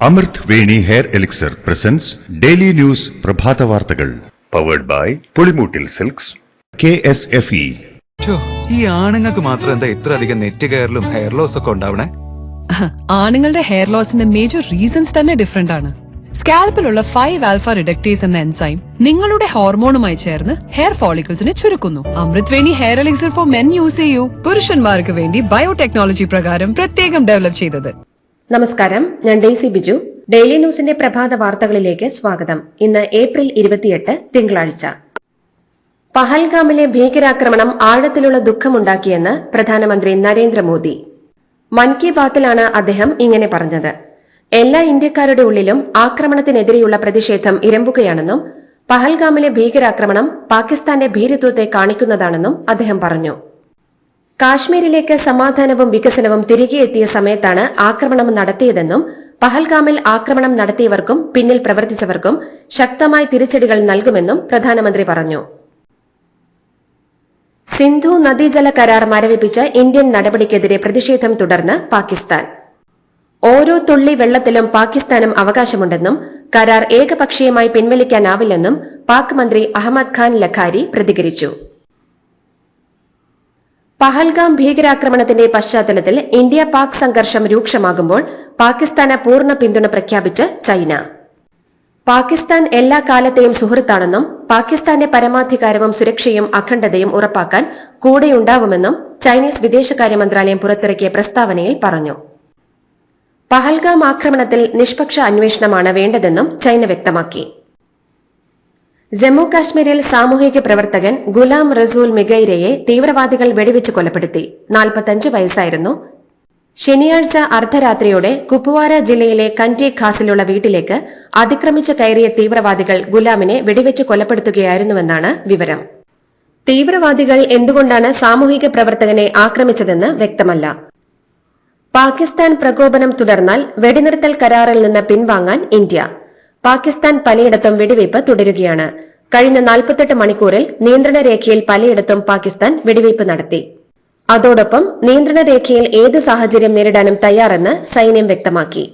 അമൃത് Veni hair elixir presents daily news പ്രഭാത വാർത്തകൾ powered by Pulimoottil silks KSFE. ഈ ആണുങ്ങൾക്ക് മാത്രം എന്താ ഇത്ര അധികം നെറ്റ് കെയറിലും ഹെയർ ലോസ് ഒക്കെ ഉണ്ടാവണേ? ആണുങ്ങളുടെ ഹെയർ ലോസിന്റെ മേജർ റീസൺസ് തന്നെ ഡിഫറെന്റ് ആണ്. സ്കാൽപ്പിലുള്ള 5 ആൽഫ റിഡക്ടേസ് എന്ന എൻസൈം നിങ്ങളുടെ ഹോർമോണുമായി ചേർന്ന് ഹെയർ ഫോളിക്കിൾസിനെ ചുരുക്കുന്നു. Amrut Veni hair elixir for men use ചെയ്യൂ. പുരുഷന്മാർക്ക് വേണ്ടി ബയോടെക്നോളജി പ്രകാരം പ്രത്യേകം ഡെവലപ്പ് ചെയ്തത്. നമസ്കാരം, ഞാൻ ഡെയ്സി ബിജു. ഡെയിലി ന്യൂസിന്റെ പ്രഭാത വാർത്തകളിലേക്ക് സ്വാഗതം. ഇന്ന് ഏപ്രിൽ 28 തിങ്കളാഴ്ച. പഹൽഗാമിലെ ഭീകരാക്രമണം ആഴത്തിലുള്ള ദുഃഖമുണ്ടാക്കിയെന്ന് പ്രധാനമന്ത്രി നരേന്ദ്രമോദി. മൻ കി ബാത്തിലാണ് അദ്ദേഹം ഇങ്ങനെ പറഞ്ഞത്. എല്ലാ ഇന്ത്യക്കാരുടെ ഉള്ളിലും ആക്രമണത്തിനെതിരെയുള്ള പ്രതിഷേധം ഇരമ്പുകയാണെന്നും പഹൽഗാമിലെ ഭീകരാക്രമണം പാകിസ്ഥാന്റെ ഭീരുത്വത്തെ കാണിക്കുന്നതാണെന്നും അദ്ദേഹം പറഞ്ഞു. കാശ്മീരിലേക്ക് സമാധാനവും വികസനവും തിരികെ എത്തിയ സമയത്താണ് ആക്രമണം നടത്തിയതെന്നും പഹൽഗാമിൽ ആക്രമണം നടത്തിയവർക്കും പിന്നിൽ പ്രവർത്തിച്ചവർക്കും ശക്തമായ തിരിച്ചടികൾ നൽകുമെന്നും പ്രധാനമന്ത്രി പറഞ്ഞു. സിന്ധു നദീജല കരാർ മരവിപ്പിച്ച ഇന്ത്യൻ നടപടിക്കെതിരെ പ്രതിഷേധം തുടർന്ന് പാകിസ്ഥാൻ. ഓരോ തുള്ളി വെള്ളത്തിലും പാകിസ്ഥാനും അവകാശമുണ്ടെന്നും കരാർ ഏകപക്ഷീയമായി പിൻവലിക്കാനാവില്ലെന്നും പാക് മന്ത്രി അഹമ്മദ് ഖാൻ ലഖാരി പ്രതികരിച്ചു. പഹൽഗാം ഭീകരാക്രമണത്തിന്റെ പശ്ചാത്തലത്തിൽ ഇന്ത്യ പാക് സംഘർഷം രൂക്ഷമാകുമ്പോൾ പാകിസ്ഥാന് പൂർണ്ണ പിന്തുണ പ്രഖ്യാപിച്ച് ചൈന. പാകിസ്ഥാൻ എല്ലാ കാലത്തെയും സുഹൃത്താണെന്നും പാകിസ്ഥാന്റെ പരമാധികാരവും സുരക്ഷയും അഖണ്ഡതയും ഉറപ്പാക്കാൻ കൂടെയുണ്ടാവുമെന്നും ചൈനീസ് വിദേശകാര്യ മന്ത്രാലയം പുറത്തിറക്കിയ പ്രസ്താവനയിൽ പറഞ്ഞു. പഹൽഗാം ആക്രമണത്തിൽ നിഷ്പക്ഷ അന്വേഷണമാണ് വേണ്ടതെന്നും ചൈന വ്യക്തമാക്കി. ജമ്മു കാശ്മീരിൽ സാമൂഹിക പ്രവർത്തകൻ ഗുലാം റസൂൽ മിഗൈരയെ തീവ്രവാദികൾ വെടിവെച്ച് കൊലപ്പെടുത്തി. 45 വയസ്സായിരുന്നു. ശനിയാഴ്ച അർദ്ധരാത്രിയോടെ കുപ്വാര ജില്ലയിലെ കന്റി ഖാസിലുള്ള വീട്ടിലേക്ക് അതിക്രമിച്ച് കയറിയ തീവ്രവാദികൾ ഗുലാമിനെ വെടിവെച്ച് കൊലപ്പെടുത്തുകയായിരുന്നുവെന്നാണ് വിവരം. തീവ്രവാദികൾ എന്തുകൊണ്ടാണ് സാമൂഹിക പ്രവർത്തകനെ ആക്രമിച്ചതെന്ന് വ്യക്തമല്ല. പാകിസ്ഥാൻ പ്രകോപനം തുടർന്നാൽ വെടിനിർത്തൽ കരാറിൽ നിന്ന് പിൻവാങ്ങാൻ ഇന്ത്യ. പാകിസ്ഥാൻ പലയിടത്തും വെടിവയ്പ് തുടരുകയാണ്. കഴിഞ്ഞ 48 മണിക്കൂറിൽ നിയന്ത്രണ രേഖയിൽ പലയിടത്തും പാകിസ്ഥാൻ വെടിവയ്പ് നടത്തി. അതോടൊപ്പം നിയന്ത്രണ രേഖയിൽ ഏത് സാഹചര്യം നേരിടാനും തയ്യാറെന്ന് സൈന്യം വ്യക്തമാക്കി.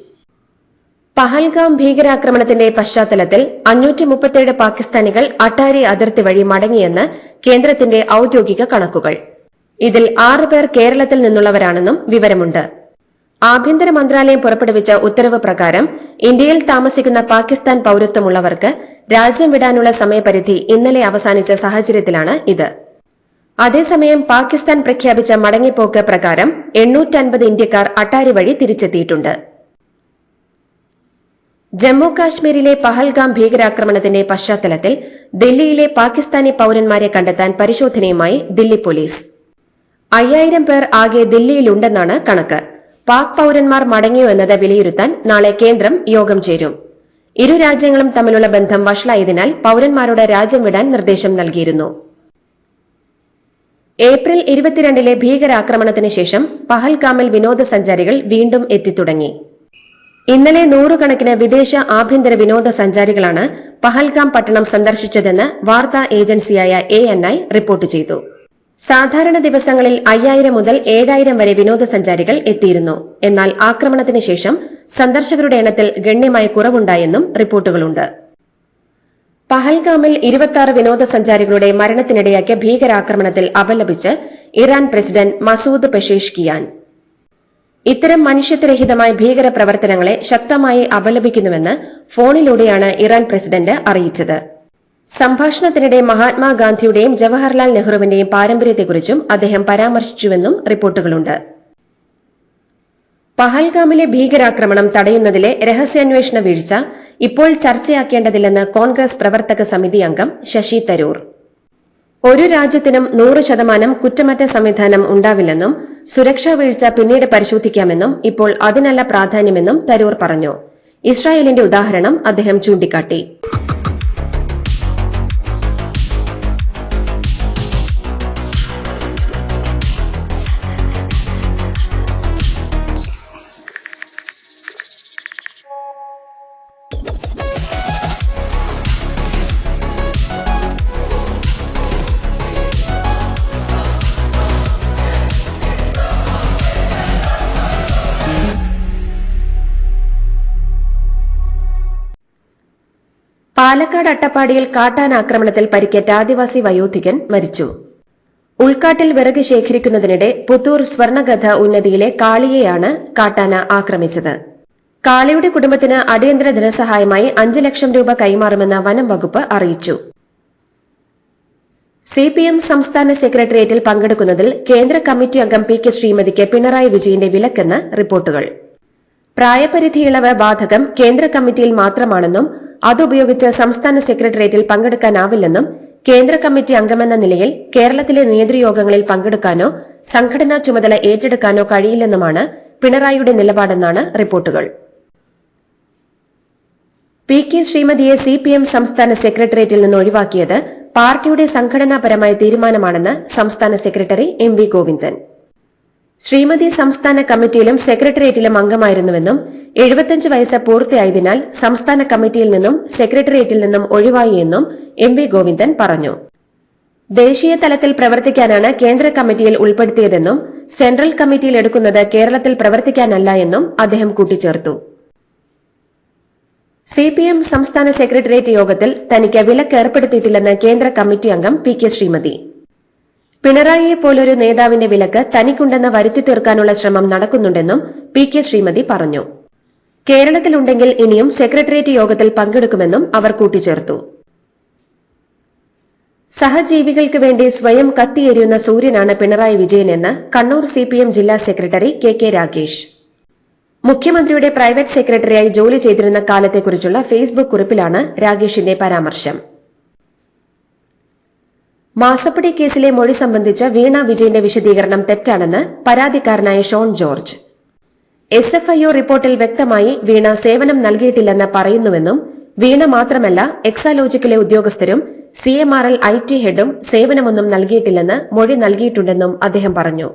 പഹൽഗാം ഭീകരാക്രമണത്തിന്റെ പശ്ചാത്തലത്തിൽ 537 പാകിസ്ഥാനികൾ അട്ടാരി അതിർത്തി വഴി മടങ്ങിയെന്ന് കേന്ദ്രത്തിന്റെ ഔദ്യോഗിക കണക്കുകൾ. ഇതിൽ 6 പേർ കേരളത്തിൽ നിന്നുള്ളവരാണെന്നും വിവരമുണ്ട്. ആഭ്യന്തര മന്ത്രാലയം പുറപ്പെടുവിച്ച ഉത്തരവ് പ്രകാരം ഇന്ത്യയിൽ താമസിക്കുന്ന പാകിസ്ഥാൻ പൌരത്വമുള്ളവർക്ക് രാജ്യം വിടാനുള്ള സമയപരിധി ഇന്നലെ അവസാനിച്ച സാഹചര്യത്തിലാണ് ഇത്. അതേസമയം പാകിസ്ഥാൻ പ്രഖ്യാപിച്ച മടങ്ങിപ്പോക്ക് പ്രകാരം 850 ഇന്ത്യക്കാർ അട്ടാരി വഴി തിരിച്ചെത്തിയിട്ടുണ്ട്. ജമ്മു കാശ്മീരിലെ പഹൽഗാം ഭീകരാക്രമണത്തിന്റെ പശ്ചാത്തലത്തിൽ ദില്ലിയിലെ പാകിസ്ഥാനി പൌരന്മാരെ കണ്ടെത്താൻ പരിശോധനയുമായി ദില്ലി പോലീസ്. 5000 പേർ ആകെ ദില്ലിയിലുണ്ടെന്നാണ് കണക്ക്. പാക് പൌരന്മാർ മടങ്ങിയോ എന്നത് വിലയിരുത്താൻ നാളെ കേന്ദ്രം യോഗം ചേരും. ഇരു രാജ്യങ്ങളും തമ്മിലുള്ള ബന്ധം വഷളായതിനാൽ പൌരന്മാരോട് രാജ്യം വിടാൻ നിർദ്ദേശം നൽകിയിരുന്നു. ഏപ്രിൽ 22 ഭീകരാക്രമണത്തിന് ശേഷം പഹൽഗാമിൽ വിനോദസഞ്ചാരികൾ വീണ്ടും എത്തിത്തുടങ്ങി. ഇന്നലെ 100 കണക്കിന് വിദേശ ആഭ്യന്തര വിനോദസഞ്ചാരികളാണ് പഹൽഗാം പട്ടണം സന്ദർശിച്ചതെന്ന് വാർത്താ ഏജൻസിയായ ANI റിപ്പോർട്ട് ചെയ്തു. സാധാരണ ദിവസങ്ങളിൽ 5000 മുതൽ 7000 വരെ വിനോദസഞ്ചാരികൾ എത്തിയിരുന്നു. എന്നാൽ ആക്രമണത്തിന് ശേഷം സന്ദർശകരുടെ എണ്ണത്തിൽ ഗണ്യമായ കുറവുണ്ടായെന്നും റിപ്പോർട്ടുകളുണ്ട്. പഹൽഗാമിൽ 26 വിനോദസഞ്ചാരികളുടെ മരണത്തിനിടയാക്കിയ ഭീകരാക്രമണത്തിൽ അപലപിച്ച് ഇറാൻ പ്രസിഡന്റ് മസൂദ് പെഷേഷ്കിയാൻ ഇത്തരം മനുഷ്യത്വരഹിതമായ ഭീകരപ്രവർത്തനങ്ങളെ ശക്തമായി അപലപിക്കുന്നുവെന്ന് ഫോണിലൂടെയാണ് ഇറാൻ പ്രസിഡന്റ് അറിയിച്ചത്. സംഭാഷണത്തിനിടെ മഹാത്മാഗാന്ധിയുടെയും ജവഹർലാൽ നെഹ്റുവിന്റെയും പാരമ്പര്യത്തെക്കുറിച്ചും അദ്ദേഹം പരാമർശിച്ചുവെന്നും റിപ്പോർട്ടുകളുണ്ട്. പഹൽഗാമിലെ ഭീകരാക്രമണം തടയുന്നതിലെ രഹസ്യാന്വേഷണ വീഴ്ച ഇപ്പോൾ ചർച്ചയാക്കേണ്ടതില്ലെന്ന് കോൺഗ്രസ് പ്രവർത്തക സമിതി അംഗം ശശി തരൂർ. ഒരു രാജ്യത്തിനും 100% കുറ്റമറ്റ സംവിധാനം ഉണ്ടാവില്ലെന്നും സുരക്ഷാ വീഴ്ച പിന്നീട് പരിശോധിക്കാമെന്നും ഇപ്പോൾ അതിനല്ല പ്രാധാന്യമെന്നും തരൂർ പറഞ്ഞു. ഇസ്രായേലിന്റെ ഉദാഹരണം അദ്ദേഹം ചൂണ്ടിക്കാട്ടി. പാലക്കാട് അട്ടപ്പാടിയിൽ കാട്ടാന ആക്രമണത്തിൽ പരിക്കേറ്റ ആദിവാസി വയോധികൻ മരിച്ചു. ഉൾക്കാട്ടിൽ വിറക് ശേഖരിക്കുന്നതിനിടെ പുത്തൂർ സ്വർണഗഥ ഉന്നതിയിലെ കാളിയെയാണ് കാട്ടാന ആക്രമിച്ചത്. കാളിയുടെ കുടുംബത്തിന് അടിയന്തര ധനസഹായമായി 5 ലക്ഷം രൂപ കൈമാറുമെന്ന് വനം വകുപ്പ് അറിയിച്ചു. സിപിഎം സംസ്ഥാന സെക്രട്ടേറിയറ്റിൽ പങ്കെടുക്കുന്നതിൽ കേന്ദ്ര കമ്മിറ്റി അംഗം പി കെ ശ്രീമതിക്ക് പിണറായി വിജയന്റെ വിലക്കെന്ന് റിപ്പോർട്ടുകൾ. പ്രായപരിധി ഇളവ് ബാധകം കേന്ദ്ര കമ്മിറ്റിയിൽ മാത്രമാണെന്നും അതുപയോഗിച്ച് സംസ്ഥാന സെക്രട്ടേറിയറ്റിൽ പങ്കെടുക്കാനാവില്ലെന്നും കേന്ദ്ര കമ്മിറ്റി അംഗമെന്ന നിലയിൽ കേരളത്തിലെ നേതൃയോഗങ്ങളിൽ പങ്കെടുക്കാനോ സംഘടനാ ചുമതല ഏറ്റെടുക്കാനോ കഴിയില്ലെന്നുമാണ് പിണറായിയുടെ നിലപാടെന്നാണ് റിപ്പോർട്ടുകൾ. പി കെ ശ്രീമതിയെ സിപിഎം സംസ്ഥാന സെക്രട്ടേറിയറ്റിൽ നിന്ന് ഒഴിവാക്കിയത് പാർട്ടിയുടെ സംഘടനാപരമായ തീരുമാനമാണെന്ന് സംസ്ഥാന secretary M V Govindan. Sreemathi സംസ്ഥാന കമ്മിറ്റിയിലും സെക്രട്ടേറിയറ്റിലും അംഗമായിരുന്നുവെന്നും 75 വയസ്സ് പൂർത്തിയായതിനാൽ സംസ്ഥാന കമ്മിറ്റിയിൽ നിന്നും സെക്രട്ടേറിയറ്റിൽ നിന്നും ഒഴിവായി എന്നും എം വി ഗോവിന്ദൻ പറഞ്ഞു. ദേശീയ തലത്തിൽ പ്രവർത്തിക്കാനാണ് കേന്ദ്ര കമ്മിറ്റിയിൽ ഉൾപ്പെടുത്തിയതെന്നും സെൻട്രൽ കമ്മിറ്റിയിൽ എടുക്കുന്നത് കേരളത്തിൽ പ്രവർത്തിക്കാനല്ല എന്നും അദ്ദേഹം കൂട്ടിച്ചേർത്തു. സിപിഎം സംസ്ഥാന സെക്രട്ടേറിയറ്റ് യോഗത്തിൽ തനിക്ക് വിലക്ക് ഏർപ്പെടുത്തിയിട്ടില്ലെന്ന് കേന്ദ്ര കമ്മിറ്റി അംഗം പി കെ ശ്രീമതി. പിണറായിയെ പോലൊരു നേതാവിന്റെ വിലക്ക് തനിക്കുണ്ടെന്ന് വരുത്തി തീർക്കാനുള്ള ശ്രമം നടക്കുന്നുണ്ടെന്നും പി കെ ശ്രീമതി പറഞ്ഞു. കേരളത്തിലുണ്ടെങ്കിൽ ഇനിയും സെക്രട്ടേറിയറ്റ് യോഗത്തിൽ പങ്കെടുക്കുമെന്നും അവർ കൂട്ടിച്ചേർത്തു. സഹജീവികൾക്ക് വേണ്ടി സ്വയം കത്തിയെരിയുന്ന സൂര്യനാണ് പിണറായി വിജയനെന്ന് കണ്ണൂർ സിപിഎം ജില്ലാ സെക്രട്ടറി കെ കെ രാഗേഷ്. മുഖ്യമന്ത്രിയുടെ പ്രൈവറ്റ് സെക്രട്ടറിയായി ജോലി ചെയ്തിരുന്ന കാലത്തെക്കുറിച്ചുള്ള ഫേസ്ബുക്ക് കുറിപ്പിലാണ് രാഗേഷിന്റെ പരാമർശം. മാസപ്പടി കേസിലെ മൊഴി സംബന്ധിച്ച വീണ വിജയന്റെ വിശദീകരണം തെറ്റാണെന്ന് പരാതിക്കാരനായ ഷോൺ ജോർജ്. SFIO റിപ്പോർട്ടിൽ വ്യക്തമായി വീണ സേവനം നൽകിയിട്ടില്ലെന്ന് പറയുന്നുവെന്നും വീണ മാത്രമല്ല എക്സാലോജിക്കിലെ ഉദ്യോഗസ്ഥരും CMRL IT ഹെഡും സേവനമൊന്നും നൽകിയിട്ടില്ലെന്ന് മൊഴി നൽകിയിട്ടുണ്ടെന്നും അദ്ദേഹം പറഞ്ഞു.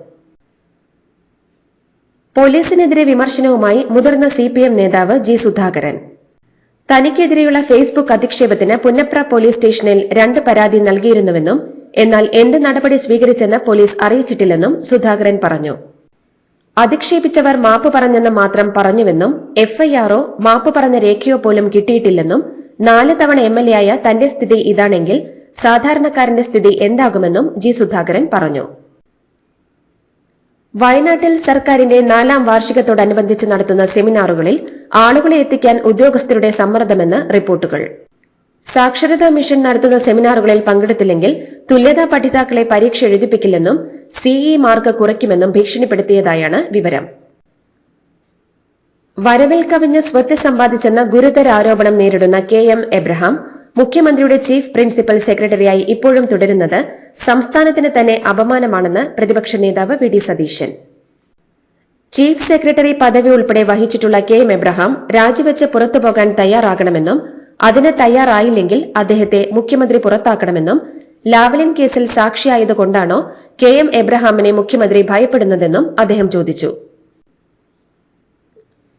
പോലീസിനെതിരെ വിമർശനവുമായി മുതിർന്ന CPM നേതാവ് ജി സുധാകരൻ. തനിക്കെതിരെയുള്ള ഫേസ്ബുക്ക് അധിക്ഷേപത്തിന് പുന്നപ്ര പോലീസ് സ്റ്റേഷനിൽ 2 പരാതി നൽകിയിരുന്നുവെന്നും എന്നാൽ എന്ത് നടപടി സ്വീകരിച്ചെന്ന് പോലീസ് അറിയിച്ചിട്ടില്ലെന്നും സുധാകരൻ പറഞ്ഞു. അധിക്ഷേപിച്ചവർ മാപ്പ് പറഞ്ഞെന്ന് മാത്രം പറഞ്ഞുവെന്നും FIRO മാപ്പ് പറഞ്ഞ രേഖയോ പോലും കിട്ടിയിട്ടില്ലെന്നും 4 തവണ MLA ആയ തന്റെ സ്ഥിതി ഇതാണെങ്കിൽ സാധാരണക്കാരന്റെ സ്ഥിതി എന്താകുമെന്നും ജി സുധാകരൻ പറഞ്ഞു. വയനാട്ടിൽ സർക്കാരിന്റെ 4ാം വാർഷികത്തോടനുബന്ധിച്ച് നടത്തുന്ന സെമിനാറുകളിൽ ആളുകളെ എത്തിക്കാൻ ഉദ്യോഗസ്ഥരുടെ സമ്മർദ്ദമെന്ന് റിപ്പോർട്ടുകൾ. സാക്ഷരതാ മിഷൻ നടത്തുന്ന സെമിനാറുകളിൽ പങ്കെടുത്തില്ലെങ്കിൽ തുല്യതാ പഠിതാക്കളെ പരീക്ഷ എഴുതിപ്പിക്കില്ലെന്നും CE മാർക്ക് കുറയ്ക്കുമെന്നും ഭീഷണിപ്പെടുത്തിയതായാണ് വിവരം. വരവിൽ കവിഞ്ഞ് സ്വത്ത് സമ്പാദിച്ചെന്ന ഗുരുതര ആരോപണം നേരിടുന്ന KM എബ്രഹാം മുഖ്യമന്ത്രിയുടെ ചീഫ് പ്രിൻസിപ്പൽ സെക്രട്ടറിയായി ഇപ്പോഴും തുടരുന്നത് സംസ്ഥാനത്തിന് തന്നെ അപമാനമാണെന്ന് പ്രതിപക്ഷ നേതാവ് V D Satheesan. Chief secretary പദവി ഉൾപ്പെടെ വഹിച്ചിട്ടുള്ള KM എബ്രഹാം രാജിവെച്ച് പുറത്തുപോകാൻ തയ്യാറാകണമെന്നും അതിന് തയ്യാറായില്ലെങ്കിൽ അദ്ദേഹത്തെ മുഖ്യമന്ത്രി പുറത്താക്കണമെന്നും ലാവ്ലിൻ കേസിൽ സാക്ഷിയായതുകൊണ്ടാണോ KM എബ്രഹാമിനെ മുഖ്യമന്ത്രി ഭയപ്പെടുന്നതെന്നും അദ്ദേഹം ചോദിച്ചു.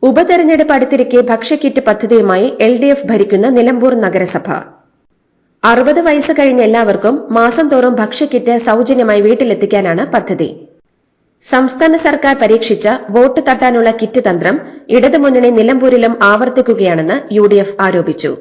ഉപതെരഞ്ഞെടുപ്പ് അടുത്തിരിക്കെ ഭക്ഷ്യക്കിറ്റ് പദ്ധതിയുമായി LDF ഭരിക്കുന്ന നിലമ്പൂർ നഗരസഭ 60 വയസ്സ് കഴിഞ്ഞ എല്ലാവർക്കും മാസം തോറും ഭക്ഷ്യക്കിറ്റ് സൌജന്യമായി വീട്ടിലെത്തിക്കാനാണ് പദ്ധതി. സംസ്ഥാന സർക്കാർ പരീക്ഷിച്ച വോട്ട് തട്ടാനുള്ള കിറ്റ് തന്ത്രം ഇടതുമുന്നണി നിലമ്പൂരിലും ആവർത്തിക്കുകയാണെന്ന് UDF ആരോപിച്ചു.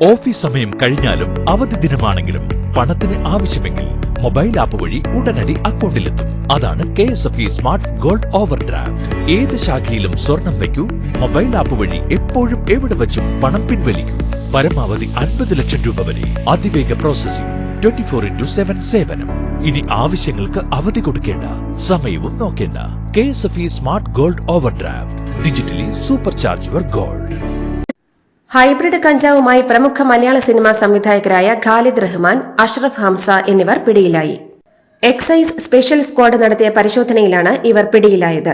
ഓഫീസ് സമയം കഴിഞ്ഞാലും അവധി ദിനമാണെങ്കിലും പണത്തിന് ആവശ്യമെങ്കിൽ മൊബൈൽ ആപ്പ് വഴി ഉടനടി അക്കൗണ്ടിലെത്തും. അതാണ് KSFE smart gold over draft. ഏത് ശാഖയിലും സ്വർണം വയ്ക്കൂ, മൊബൈൽ ആപ്പ് വഴി എപ്പോഴും എവിടെ വെച്ചും പണം പിൻവലിക്കൂ. പരമാവധി 50 ലക്ഷം രൂപ വരെ അതിവേഗ പ്രോസസിംഗ്, 24/7 സേവനം. ഇനി ആവശ്യങ്ങൾക്ക് അവധി കൊടുക്കേണ്ട, സമയവും നോക്കേണ്ട. KSFE smart gold over draft. Digitally super charge your gold. Hybrid കഞ്ചാവുമായി പ്രമുഖ മലയാള സിനിമാ സംവിധായകരായ ഖാലിദ് റഹ്മാൻ, അഷ്റഫ് ഹംസ എന്നിവർ പിടിയിലായി. എക്സൈസ് സ്പെഷ്യൽ സ്ക്വാഡ് നടത്തിയ പരിശോധനയിലാണ് ഇവർ പിടിയിലായത്.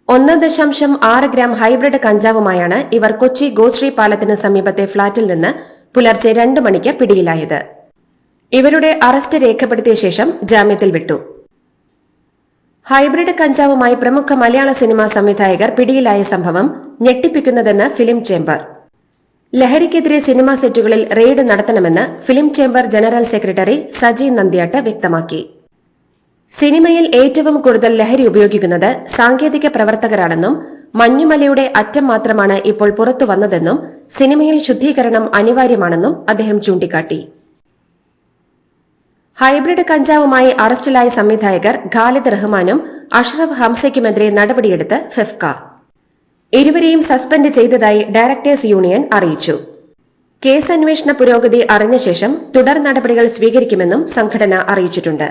1.6 ഗ്രാം ഹൈബ്രിഡ് കഞ്ചാവുമായാണ് ഇവർ കൊച്ചി ഗോശ്രീ പാലത്തിന് സമീപത്തെ ഫ്ളാറ്റിൽ നിന്ന് പുലർച്ചെ 2 മണിക്ക് പിടിയിലായത്. ഇവരുടെ അറസ്റ്റ് രേഖപ്പെടുത്തിയ ശേഷം ജാമ്യത്തിൽ വിട്ടു. ഹൈബ്രിഡ് കഞ്ചാവുമായി പ്രമുഖ മലയാള സിനിമാ സംവിധായകർ പിടിയിലായ സംഭവം ഞെട്ടിപ്പിക്കുന്നതെന്ന് ഫിലിം ചേംബർ. ലഹരിക്കെതിരെ സിനിമാ സെറ്റുകളിൽ റെയ്ഡ് നടത്തണമെന്ന് film chamber general secretary Saji Nandyat വ്യക്തമാക്കി. സിനിമയിൽ ഏറ്റവും കൂടുതൽ ലഹരി ഉപയോഗിക്കുന്നത് സാങ്കേതിക പ്രവർത്തകരാണെന്നും മഞ്ഞുമലയുടെ അറ്റം മാത്രമാണ് ഇപ്പോൾ പുറത്തുവന്നതെന്നും സിനിമയിൽ ശുദ്ധീകരണം അനിവാര്യമാണെന്നും അദ്ദേഹം ചൂണ്ടിക്കാട്ടി. ഹൈബ്രിഡ് കഞ്ചാവുമായി അറസ്റ്റിലായ സംവിധായകർ ഖാലിദ് റഹ്മാനും അഷ്റഫ് ഹംസയ്ക്കുമെതിരെ നടപടിയെടുത്ത് ഫെഫ്ക. ഇരുവരെയും സസ്പെൻഡ് ചെയ്തതായി ഡയറക്ടേഴ്സ് യൂണിയൻ അറിയിച്ചു. കേസ് അന്വേഷണ പുരോഗതി അറിഞ്ഞ ശേഷം തുടർ നടപടികൾ സ്വീകരിക്കുമെന്നും സംഘടന അറിയിച്ചിട്ടുണ്ട്.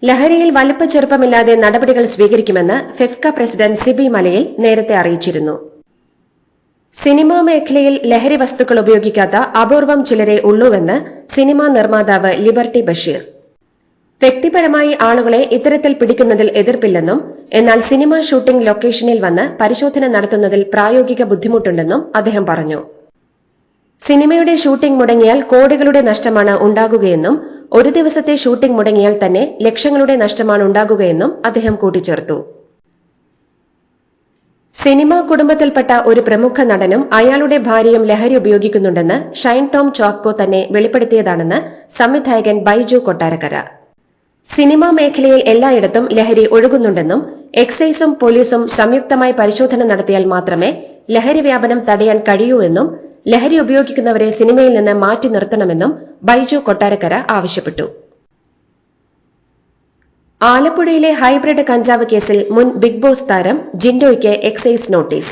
ലഹരിയിൽ വലിപ്പച്ചെറുപ്പമില്ലാതെ നടപടികൾ സ്വീകരിക്കുമെന്ന് ഫെഫ്ക പ്രസിഡന്റ് സിബി മലയിൽ നേരത്തെ അറിയിച്ചിരുന്നു. സിനിമാ മേഖലയിൽ ലഹരി വസ്തുക്കൾ ഉപയോഗിക്കാത്ത അപൂർവം ചിലരെ ഉള്ളൂവെന്ന് സിനിമാ നിർമ്മാതാവ് ലിബർട്ടി ബഷീർ. വ്യക്തിപരമായി ആളുകളെ ഇത്തരത്തിൽ പിടിക്കുന്നതിൽ എതിർപ്പില്ലെന്നും എന്നാൽ സിനിമാ ഷൂട്ടിംഗ് ലൊക്കേഷനിൽ വന്ന് പരിശോധന നടത്തുന്നതിൽ പ്രായോഗിക ബുദ്ധിമുട്ടുണ്ടെന്നും അദ്ദേഹം പറഞ്ഞു. സിനിമയുടെ ഷൂട്ടിംഗ് മുടങ്ങിയാൽ കോടികളുടെ നഷ്ടമാണ് ഉണ്ടാകുകയെന്നും ഒരു ദിവസത്തെ ഷൂട്ടിംഗ് മുടങ്ങിയാൽ തന്നെ ലക്ഷങ്ങളുടെ നഷ്ടമാണ് ഉണ്ടാകുകയെന്നും അദ്ദേഹം കൂട്ടിച്ചേർത്തു. സിനിമാ കുടുംബത്തിൽപ്പെട്ട ഒരു പ്രമുഖ നടനും അയാളുടെ ഭാര്യയും ലഹരി ഉപയോഗിക്കുന്നുണ്ടെന്ന് ഷൈൻ ടോം ചാക്കോ തന്നെ വെളിപ്പെടുത്തിയതാണെന്ന് സംവിധായകൻ ബൈജു കൊട്ടാരക്കര. സിനിമാ മേഖലയിൽ എല്ലായിടത്തും ലഹരി ഒഴുകുന്നുണ്ടെന്നും എക്സൈസും പോലീസും സംയുക്തമായി പരിശോധന നടത്തിയാൽ മാത്രമേ ലഹരി വ്യാപനം തടയാൻ കഴിയൂ എന്നും ലഹരി ഉപയോഗിക്കുന്നവരെ സിനിമയിൽ നിന്ന് മാറ്റി നിർത്തണമെന്നും ബൈജു കൊട്ടാരക്കര ആവശ്യപ്പെട്ടു. ആലപ്പുഴയിലെ ഹൈബ്രിഡ് കഞ്ചാവ് കേസിൽ മുൻ ബിഗ് ബോസ് താരം ജിൻഡോയ്ക്ക് എക്സൈസ് നോട്ടീസ്.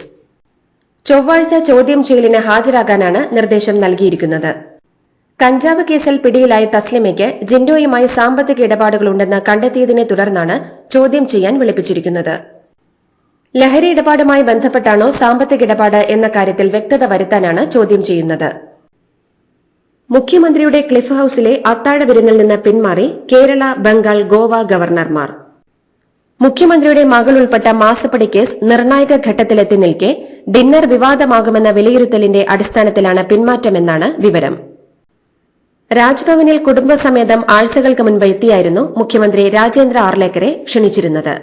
ചൊവ്വാഴ്ച ചോദ്യം ചെയ്യലിന് ഹാജരാകാനാണ് നിർദ്ദേശം നൽകിയിരിക്കുന്നത്. കഞ്ചാവ് കേസിൽ പിടിയിലായ തസ്ലിമയ്ക്ക് ജിൻഡോയുമായി സാമ്പത്തിക ഇടപാടുകളുണ്ടെന്ന് കണ്ടെത്തിയതിനെ തുടർന്നാണ് ചോദ്യം ചെയ്യാൻ വിളിപ്പിച്ചിരിക്കുന്നത്. ലഹരി ഇടപാടുമായി ബന്ധപ്പെട്ടാണോ സാമ്പത്തിക ഇടപാട് എന്ന കാര്യത്തിൽ വ്യക്തത വരുത്താനാണ് ചോദ്യം ചെയ്യുന്നത്. മുഖ്യമന്ത്രിയുടെ ക്ലിഫ് ഹൌസിലെ അത്താഴ വിരുന്നിൽ നിന്ന് പിന്മാറി കേരള, ബംഗാൾ, ഗോവ ഗവർണർമാർ. മുഖ്യമന്ത്രിയുടെ മകൾ ഉൾപ്പെട്ട മാസപ്പടി കേസ് നിർണായക ഘട്ടത്തിലെത്തി നിൽക്കെ ഡിന്നർ വിവാദമാകുമെന്ന വിലയിരുത്തലിന്റെ അടിസ്ഥാനത്തിലാണ് പിന്മാറ്റമെന്നാണ് വിവരം. രാജ്ഭവനിൽ കുടുംബസമേതം ആഴ്ചകൾക്ക് മുൻപ് എത്തിയായിരുന്നു മുഖ്യമന്ത്രി രാജേന്ദ്ര ആർലേക്കറെ ക്ഷണിച്ചിരുന്നത്.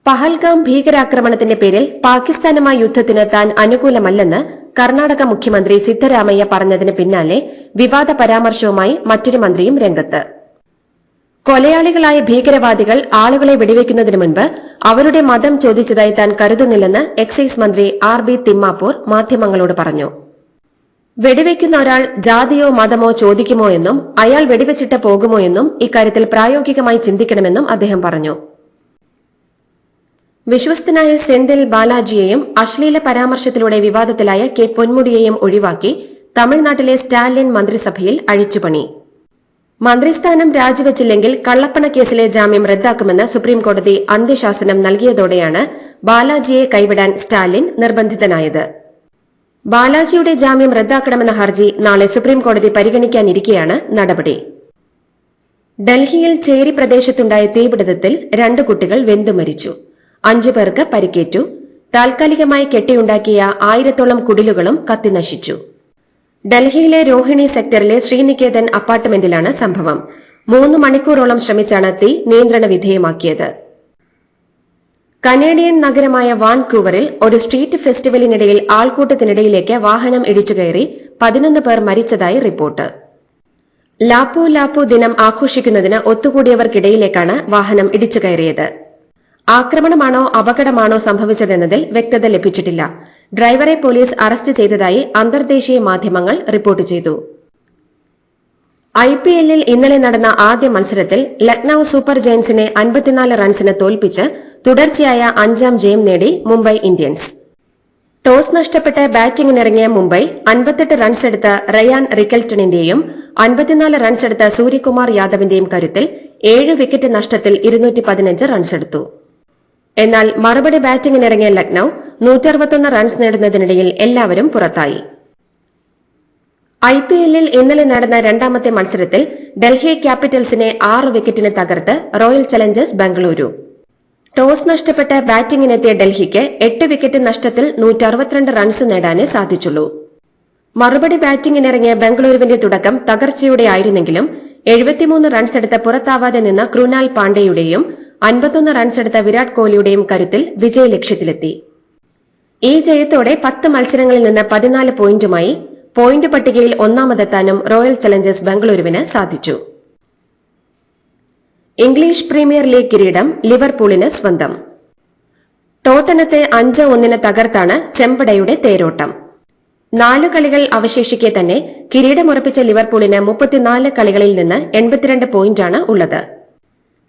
പഹൽഗാം ഭീകരാക്രമണത്തിന്റെ പേരിൽ പാകിസ്ഥാനുമായി യുദ്ധത്തിന് താൻ അനുകൂലമല്ലെന്ന് കർണാടക മുഖ്യമന്ത്രി സിദ്ധരാമയ്യ പറഞ്ഞതിന് പിന്നാലെ വിവാദ പരാമർശവുമായി മറ്റൊരു മന്ത്രിയും രംഗത്ത്. കൊലയാളികളായ ഭീകരവാദികൾ ആളുകളെ വെടിവെക്കുന്നതിന് മുൻപ് അവരുടെ മതം ചോദിച്ചതായി താൻ കരുതുന്നില്ലെന്ന് എക്സൈസ് മന്ത്രി ആർ ബി തിമ്മാപ്പൂർ മാധ്യമങ്ങളോട് പറഞ്ഞു. വെടിവെക്കുന്ന ഒരാൾ ജാതിയോ മതമോ ചോദിക്കുമോ എന്നും അയാൾ വെടിവെച്ചിട്ട് പോകുമോ എന്നും ഇക്കാര്യത്തിൽ പ്രായോഗികമായി ചിന്തിക്കണമെന്നും അദ്ദേഹം പറഞ്ഞു. വിശ്വസ്തനായ സെന്തിൽ ബാലാജിയെയും അശ്ലീല പരാമർശത്തിലൂടെ വിവാദത്തിലായ കെ പൊന്മുടിയെയും ഒഴിവാക്കി തമിഴ്നാട്ടിലെ സ്റ്റാലിൻ മന്ത്രിസഭയിൽ അഴിച്ചുപണി. മന്ത്രിസ്ഥാനം രാജിവെച്ചില്ലെങ്കിൽ കള്ളപ്പണ കേസിലെ ജാമ്യം റദ്ദാക്കുമെന്ന് സുപ്രീംകോടതി അന്ത്യശാസനം നൽകിയതോടെയാണ് ബാലാജിയെ കൈവിടാൻ സ്റ്റാലിൻ നിർബന്ധിതനായത്. ബാലാജിയുടെ ജാമ്യം റദ്ദാക്കണമെന്ന ഹർജി നാളെ സുപ്രീംകോടതി പരിഗണിക്കാനിരിക്കെയാണ് നടപടി. ഡൽഹിയിൽ ചേരി പ്രദേശത്തുണ്ടായ തീപിടുത്തത്തിൽ 2 കുട്ടികൾ വെന്തുമരിച്ചു. 5 പേർക്ക് പരിക്കേറ്റു. താൽക്കാലികമായി കെട്ടിയുണ്ടാക്കിയ 1000-ഓളം കുടിലുകളും കത്തിനശിച്ചു. ഡൽഹിയിലെ രോഹിണി സെക്ടറിലെ ശ്രീനികേതൻ അപ്പാർട്ട്മെന്റിലാണ് സംഭവം. 3 മണിക്കൂറോളം ശ്രമിച്ചാണ് തീ നിയന്ത്രണ വിധേയമാക്കിയത്. കനേഡിയൻ നഗരമായ വാൻകൂവറിൽ ഒരു സ്ട്രീറ്റ് ഫെസ്റ്റിവലിനിടയിൽ ആൾക്കൂട്ടത്തിനിടയിലേക്ക് വാഹനം ഇടിച്ചുകയറി 11 പേർ മരിച്ചതായി റിപ്പോർട്ട്. ലാപ്പു ലാപ്പു ദിനം ആഘോഷിക്കുന്നതിന് ഒത്തുകൂടിയവർക്കിടയിലേക്കാണ് വാഹനം ഇടിച്ചുകയറിയത്. ആക്രമണമാണോ അപകടമാണോ സംഭവിച്ചതെന്നതിൽ വ്യക്തത ലഭിച്ചിട്ടില്ല. ഡ്രൈവറെ പോലീസ് അറസ്റ്റ് ചെയ്തതായി അന്തർദേശീയ മാധ്യമങ്ങൾ റിപ്പോർട്ട് ചെയ്തു. IPL-ൽ ഇന്നലെ നടന്ന ആദ്യ മത്സരത്തിൽ ലക്നൌ സൂപ്പർ ജയന്റ്സിനെ 54 റൺസിന് തോൽപ്പിച്ച് തുടർച്ചയായ 5ാം ജയം നേടി മുംബൈ ഇന്ത്യൻസ്. ടോസ് നഷ്ടപ്പെട്ട് ബാറ്റിംഗിനിറങ്ങിയ മുംബൈ 58 റൺസെടുത്ത റയാൻ റിക്കൽട്ടണിന്റെയും 54 റൺസെടുത്ത സൂര്യകുമാർ യാദവിന്റെയും കരുത്തിൽ 7 വിക്കറ്റ് നഷ്ടത്തിൽ 215 റൺസെടുത്തു. എന്നാൽ മറുപടി ബാറ്റിംഗിനിറങ്ങിയ ലക്നൌ 161 റൺസ് നേടുന്നതിനിടയിൽ എല്ലാവരും പുറത്തായി. IPL-ൽ ഇന്നലെ നടന്ന 2ാമത്തെ മത്സരത്തിൽ ഡൽഹി ക്യാപിറ്റൽസിനെ 6 വിക്കറ്റിന് തകർത്ത് റോയൽ ചലഞ്ചേഴ്സ് ബംഗളൂരു. ടോസ് നഷ്ടപ്പെട്ട് ബാറ്റിംഗിനെത്തിയ ഡൽഹിക്ക് 8 വിക്കറ്റ് നഷ്ടത്തിൽ 162 റൺസ് നേടാനേ സാധിച്ചുള്ളൂ. മറുപടി ബാറ്റിംഗിനിറങ്ങിയ ബംഗളൂരുവിന്റെ തുടക്കം തകർച്ചയോടെയായിരുന്നെങ്കിലും 73 റൺസെടുത്ത് പുറത്താവാതെ നിന്ന ക്രുനാൽ പാണ്ഡെയുടെയും 51 റൺസെടുത്ത വിരാട് കോഹ്ലിയുടെയും കരുത്തിൽ വിജയലക്ഷ്യത്തിലെത്തി. ഈ ജയത്തോടെ 10 മത്സരങ്ങളിൽ നിന്ന് 14 പോയിന്റുമായി പോയിന്റ് പട്ടികയിൽ ഒന്നാമതെത്താനും റോയൽ ചലഞ്ചേഴ്സ് ബംഗളൂരുവിന് സാധിച്ചു. ഇംഗ്ലീഷ് പ്രീമിയർ ലീഗ് കിരീടം ലിവർപൂളിന് സ്വന്തം. ടോട്ടനത്തെ 5-1 തകർത്താണ് ചെമ്പടയുടെ തേരോട്ടം. 4 കളികൾ അവശേഷിക്കെ തന്നെ കിരീടമുറപ്പിച്ച ലിവർപൂളിന് 34 കളികളിൽ നിന്ന് 82 പോയിന്റാണ് ഉള്ളത്.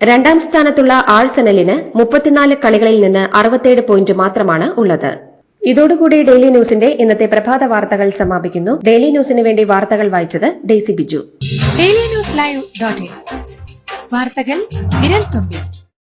രണ്ടാം സ്ഥാനത്തുള്ള ആഴ്സണലിന് 34 കളികളിൽ നിന്ന് 67 പോയിന്റ് മാത്രമാണ് ഉള്ളത്. ഇതോടുകൂടി ഡെയിലി ന്യൂസിന്റെ ഇന്നത്തെ പ്രഭാത വാർത്തകൾ സമാപിക്കുന്നു. ഡെയിലി ന്യൂസിന് വേണ്ടി വാർത്തകൾ വായിച്ചത് ഡെയ്സി ബിജു. ഡെയിലി ന്യൂസ് ലൈവ്.in വാർത്തകൾ വിരൽ തുമ്പിൽ.